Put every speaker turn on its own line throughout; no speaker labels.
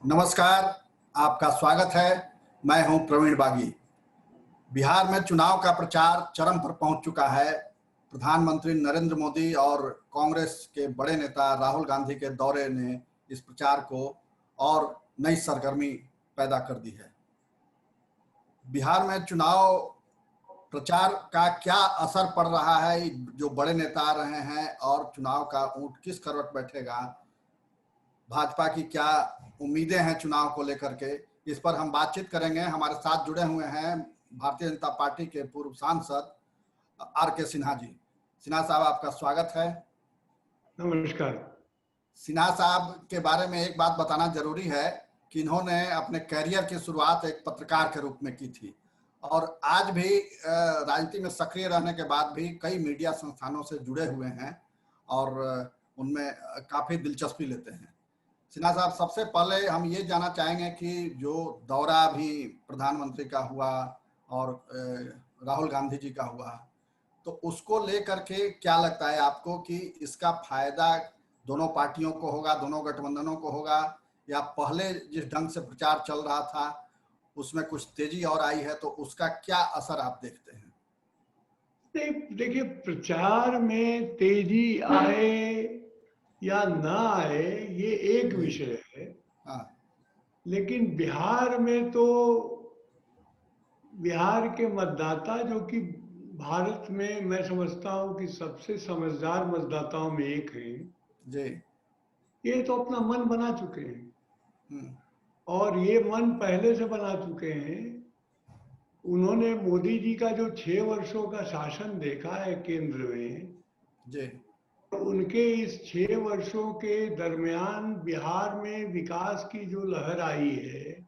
नमस्कार, आपका स्वागत है। मैं हूं प्रवीण बागी। बिहार में चुनाव का प्रचार चरम पर पहुंच चुका है। प्रधानमंत्री नरेंद्र मोदी और कांग्रेस के बड़े नेता राहुल गांधी के दौरे ने इस प्रचार को और नई सरगर्मी पैदा कर दी है। बिहार में चुनाव प्रचार का क्या असर पड़ रहा है, जो बड़े नेता आ रहे हैं और चुनाव का ऊंट किस करवट बैठेगा, भाजपा की क्या उम्मीदें हैं चुनाव को लेकर के, इस पर हम बातचीत करेंगे। हमारे साथ जुड़े हुए हैं भारतीय जनता पार्टी के पूर्व सांसद आर के सिन्हा जी। सिन्हा साहब, आपका स्वागत है।
नमस्कार।
सिन्हा साहब के बारे में एक बात बताना जरूरी है कि इन्होंने अपने कैरियर की शुरुआत एक पत्रकार के रूप में की थी और आज भी राजनीति में सक्रिय रहने के बाद भी कई मीडिया संस्थानों से जुड़े हुए हैं और उनमें काफी दिलचस्पी लेते हैं। सिन्हा साहब, सबसे पहले हम ये जानना चाहेंगे कि जो दौरा भी प्रधानमंत्री का हुआ और राहुल गांधी जी का हुआ, तो उसको लेकर के क्या लगता है आपको कि इसका फायदा दोनों पार्टियों को होगा, दोनों गठबंधनों को होगा, या पहले जिस ढंग से प्रचार चल रहा था उसमें कुछ तेजी और आई है, तो उसका क्या असर आप देखते हैं?
देखिए, प्रचार में तेजी आए या ना आए ये एक विषय है।
हाँ।
लेकिन बिहार में तो बिहार के मतदाता, जो कि भारत में मैं समझता हूं कि सबसे समझदार मतदाताओं में एक हैं,
जी।
ये तो अपना मन बना चुके हैं
हम्म।
और ये मन पहले से बना चुके हैं। उन्होंने मोदी जी का जो 6 वर्षों का शासन देखा है केंद्र में,
जी।
उनके इस 6 वर्षों के दरमियान बिहार में विकास की जो लहर आई है,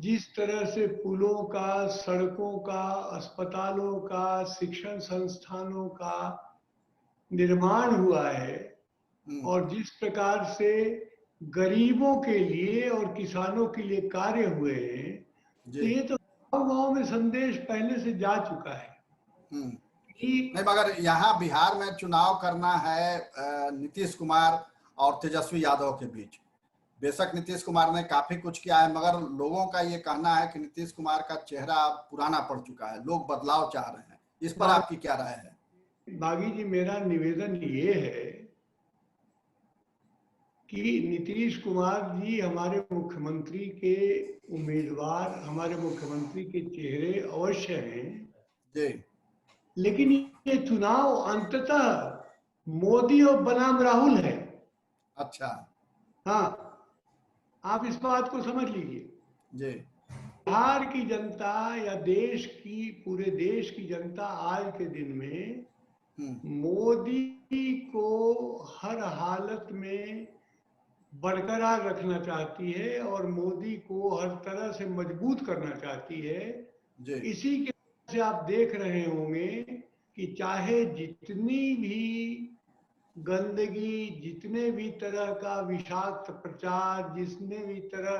जिस तरह से पुलों का, सड़कों का, अस्पतालों का, शिक्षण संस्थानों का निर्माण हुआ है और जिस प्रकार से गरीबों के लिए और किसानों के लिए कार्य हुए हैं, तो ये तो गांव गांव में संदेश पहले से जा चुका है कि
नहीं, मगर यहाँ बिहार में चुनाव करना है नीतीश कुमार और तेजस्वी यादव के बीच। बेशक नीतीश कुमार ने काफी कुछ किया है, मगर लोगों का ये कहना है कि नीतीश कुमार का चेहरा पुराना पड़ चुका है, लोग बदलाव चाह रहे हैं। इस पर आपकी क्या राय है?
बागी जी, मेरा निवेदन ये है कि नीतीश कुमार जी हमारे मुख्यमंत्री के उम्मीदवार, हमारे मुख्यमंत्री के चेहरे अवश्य हैं,
जी।
लेकिन ये चुनाव अंततः मोदी और बनाम राहुल है।
अच्छा।
हाँ, आप इस बात को समझ लीजिए।
जी।
बिहार की जनता या देश की, पूरे देश की जनता आज के दिन में मोदी को हर हालत में बरकरार रखना चाहती है और मोदी को हर तरह से मजबूत करना चाहती है। इसी के वजह से आप देख रहे होंगे कि चाहे जितनी भी गंदगी, जितने भी तरह का विषाक्त प्रचार, जितने भी तरह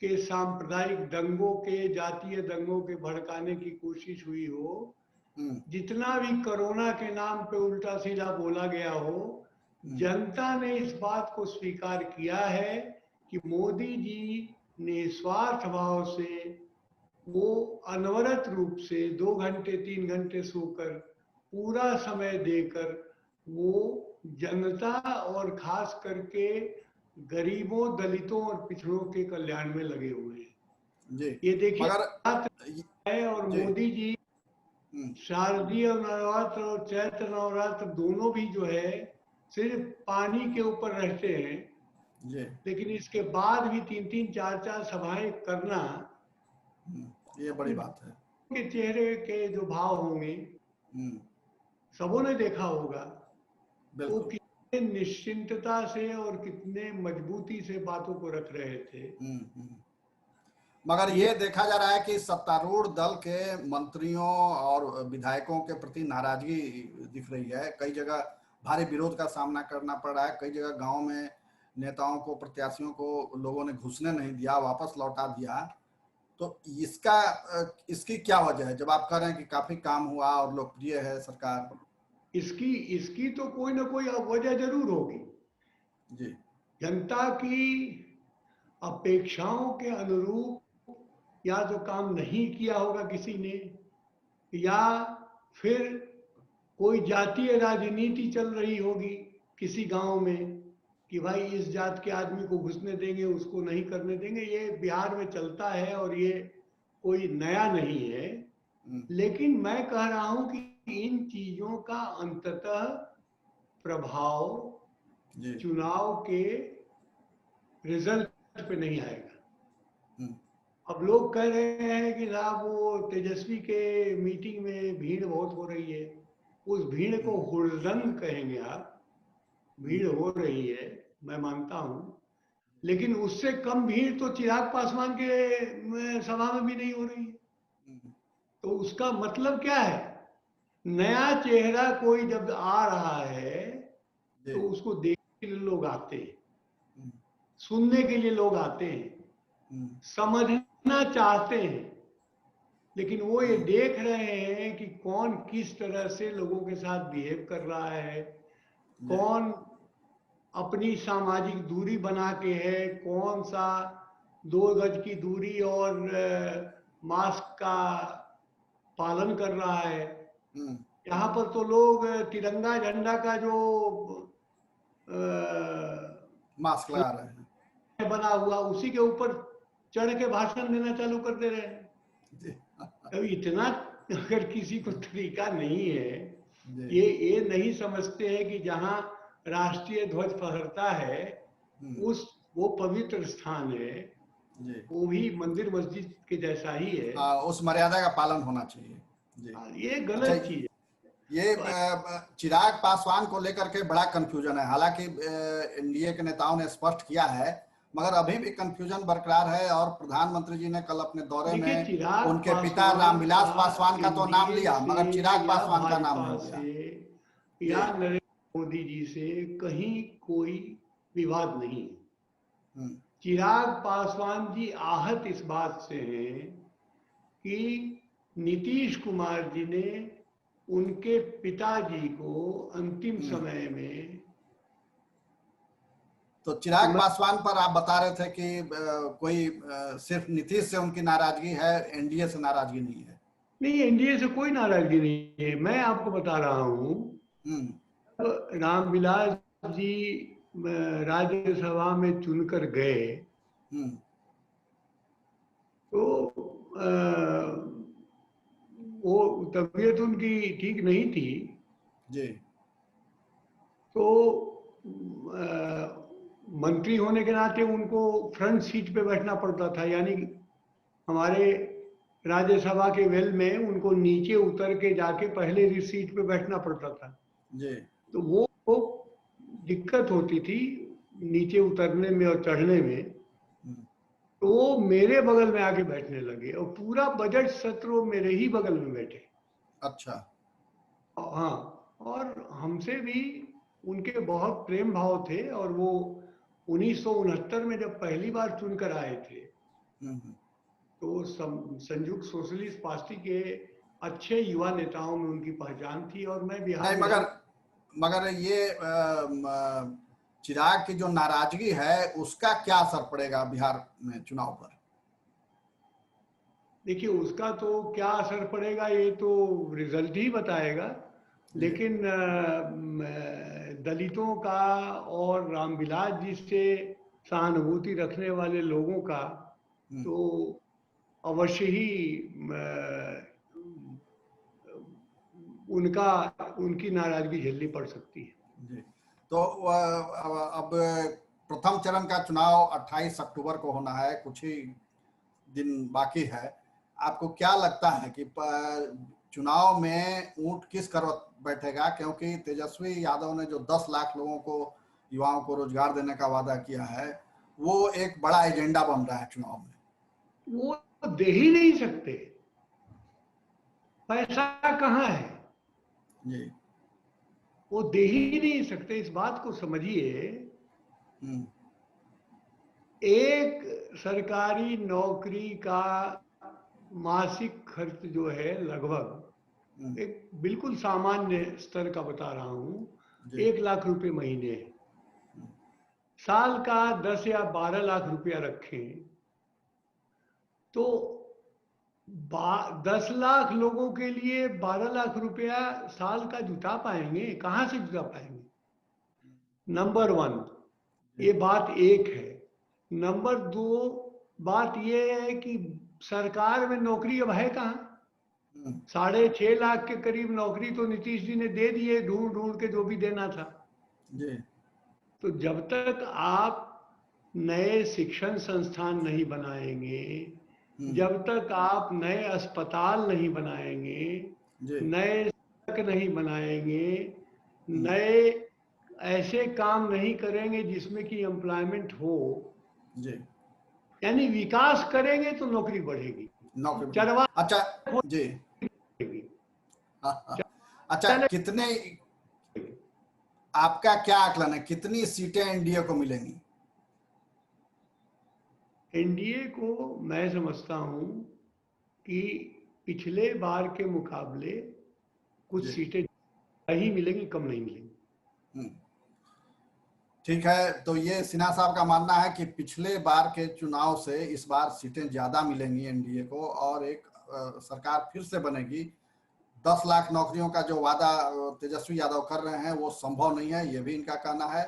के सांप्रदायिक दंगों के, जातीय दंगों के भड़काने की कोशिश हुई हो, जितना भी कोरोना के नाम पे उल्टा सीधा बोला गया हो, जनता ने इस बात को स्वीकार किया है कि मोदी जी निस्वार्थ भाव से, वो अनवरत रूप से 2 घंटे 3 घंटे सोकर, पूरा समय देकर वो जनता और खास करके गरीबों, दलितों और पिछड़ों के कल्याण में लगे हुए हैं। ये देखिए है, और मोदी जी शारदीय नवरात्र और चैत्र नवरात्र दोनों भी जो है सिर्फ पानी के ऊपर रहते हैं, लेकिन इसके बाद भी 3-3 4-4 सभाएं करना,
ये बड़ी बात है।
के चेहरे के जो भाव होंगे सबों ने देखा होगा, वो कितने निश्चिंतता से और कितने मजबूती से बातों को रख रहे थे।
मगर ये देखा जा रहा है कि सत्तारूढ़ दल के मंत्रियों और विधायकों के प्रति नाराजगी दिख रही है। कई जगह भारी विरोध का सामना करना पड़ रहा है। कई जगह गांव में नेताओं को, प्रत्याशियों को लोगों ने घुसने नहीं दिया, वापस लौटा दिया। तो इसकी क्या वजह है, जब आप कह रहे हैं कि काफी काम हुआ और लोकप्रिय है सरकार?
इसकी तो कोई ना कोई वजह जरूर होगी।
जी।
जनता की अपेक्षाओं के अनुरूप या तो काम नहीं किया होगा किसी ने, या फिर कोई जातीय राजनीति चल रही होगी किसी गांव में कि भाई इस जात के आदमी को घुसने देंगे, उसको नहीं करने देंगे। ये बिहार में चलता है और ये कोई नया नहीं है। लेकिन मैं कह रहा हूं कि इन चीजों का अंततः प्रभाव चुनाव के रिजल्ट पे नहीं आएगा। अब लोग कह रहे हैं कि साहब वो तेजस्वी के मीटिंग में भीड़ बहुत हो रही है। उस भीड़ को हुड़दंग कहेंगे आप, भीड़ हो रही है, मैं मानता हूं, लेकिन उससे कम भीड़ तो चिराग पासवान के सभा में भी नहीं हो रही है। तो उसका मतलब क्या है? नया चेहरा कोई जब आ रहा है तो उसको देखने के लिए लोग आते हैं, सुनने के लिए लोग आते हैं, समझना चाहते हैं। लेकिन वो ये देख रहे हैं कि कौन किस तरह से लोगों के साथ बिहेव कर रहा है, कौन अपनी सामाजिक दूरी बना के है, कौन सा 2 गज की दूरी और मास्क का पालन कर रहा है। यहाँ पर तो लोग तिरंगा झंडा का जो
मास्क लगा रहे हैं
बना हुआ, उसी के ऊपर चढ़ के भाषण देना चालू कर दे रहे हैं। अब इतना अगर किसी को तरीका नहीं है, ये नहीं समझते हैं कि जहाँ राष्ट्रीय ध्वज फहरता है वो पवित्र स्थान है, वो भी मंदिर मस्जिद के जैसा ही है।
उस मर्यादा का पालन होना चाहिए।
ये गलत चीज है।
ये चिराग पासवान को लेकर के बड़ा कंफ्यूजन है। हालांकि एनडीए के नेताओं ने स्पष्ट किया है, मगर अभी भी कंफ्यूजन बरकरार है। और प्रधानमंत्री जी ने कल अपने दौरे में उनके पिता रामविलास पासवान का तो नाम लिया, मगर चिराग पासवान का नाम नहीं लिया।
या नरेंद्र मोदी जी से कहीं कोई विवाद नहीं है। चिराग पासवान जी आहत इस बात से हैं कि नीतीश कुमार जी ने उनके पिताजी को अंतिम समय में,
तो चिराग पासवान पर आप बता रहे थे कि कोई सिर्फ नीतीश से उनकी नाराजगी है, एनडीए से नाराजगी नहीं है।
नहीं, एनडीए से कोई नाराजगी नहीं है। मैं आपको बता रहा हूं, रामविलास जी राज्यसभा में चुनकर गए तो वो तबीयत उनकी ठीक नहीं थी
जी।
तो मंत्री होने के नाते उनको फ्रंट सीट पे बैठना पड़ता था। यानी हमारे राज्यसभा के वेल में उनको नीचे उतर के जाके पहले ही सीट पे बैठना पड़ता था
जी।
तो वो दिक्कत होती थी नीचे उतरने में और चढ़ने में। तो वो मेरे बगल में आके बैठने लगे और पूरा बजट सत्र वो मेरे ही बगल में बैठे।
अच्छा।
हाँ, और हमसे भी उनके बहुत प्रेम भाव थे। और वो 1969 में जब पहली बार चुनकर आए थे तो संयुक्त सोशलिस्ट पार्टी के अच्छे युवा नेताओं में उनकी पहचान थी। और मैं बिहार
नहीं, मगर ये चिराग की जो नाराजगी है उसका क्या असर पड़ेगा बिहार में चुनाव पर?
देखिए, उसका तो क्या असर पड़ेगा ये तो रिजल्ट ही बताएगा। लेकिन दलितों का और रामविलास जी से सहानुभूति रखने वाले लोगों का तो अवश्य ही उनकी नाराजगी झेलनी पड़ सकती है।
जी। तो अब प्रथम चरण का चुनाव 28 अक्टूबर को होना है, कुछ ही दिन बाकी है। आपको क्या लगता है कि चुनाव में ऊंट किस करवट बैठेगा? क्योंकि तेजस्वी यादव ने जो 10 लाख लोगों को, युवाओं को रोजगार देने का वादा किया है, वो एक बड़ा एजेंडा बन रहा है चुनाव में।
वो दे ही नहीं सकते, पैसा कहाँ है
जी।
वो दे ही नहीं सकते। इस बात को समझिए, एक सरकारी नौकरी का मासिक खर्च जो है लगभग, एक बिल्कुल सामान्य स्तर का बता रहा हूं, 1 लाख रुपए महीने है। साल का 10 या 12 लाख रुपया रखें तो 10 लाख लोगों के लिए 12 लाख रुपया साल का जुटा पाएंगे? कहां से जुटा पाएंगे? नंबर 1, ये बात एक है। नंबर 2 बात ये है कि सरकार में नौकरी अब है कहाँ? 6.5 लाख के करीब नौकरी तो नीतीश जी ने दे दिए, ढूंढ ढूंढ के जो भी देना था
जी।
तो जब तक आप नए शिक्षण संस्थान नहीं बनाएंगे, जब तक आप नए अस्पताल नहीं बनाएंगे, नए सड़क नहीं बनाएंगे, नए ऐसे काम नहीं करेंगे जिसमें कि एम्प्लॉयमेंट हो, यानी विकास करेंगे तो नौकरी बढ़ेगी।
नौकरी। अच्छा जी। अच्छा, कितने, आपका क्या आकलन है, कितनी सीटें एनडीए को मिलेंगी?
एनडीए को मैं समझता हूं कि पिछले बार के मुकाबले कुछ सीटें ही मिलेंगी, कम नहीं मिलेंगी।
ठीक है, तो ये सिन्हा साहब का मानना है कि पिछले बार के चुनाव से इस बार सीटें ज्यादा मिलेंगी एनडीए को और एक सरकार फिर से बनेगी। 10 लाख नौकरियों का जो वादा तेजस्वी यादव कर रहे हैं वो संभव नहीं है, ये भी इनका कहना है।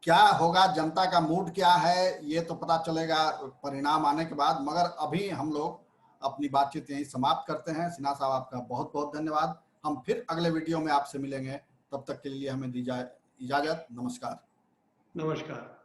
क्या होगा, जनता का मूड क्या है, ये तो पता चलेगा परिणाम आने के बाद। मगर अभी हम लोग अपनी बातचीत यहीं समाप्त करते हैं। सिन्हा साहब, आपका बहुत बहुत धन्यवाद। हम फिर अगले वीडियो में आपसे मिलेंगे, तब तक के लिए हमें दीजिए इजाजत। नमस्कार।
नमस्कार।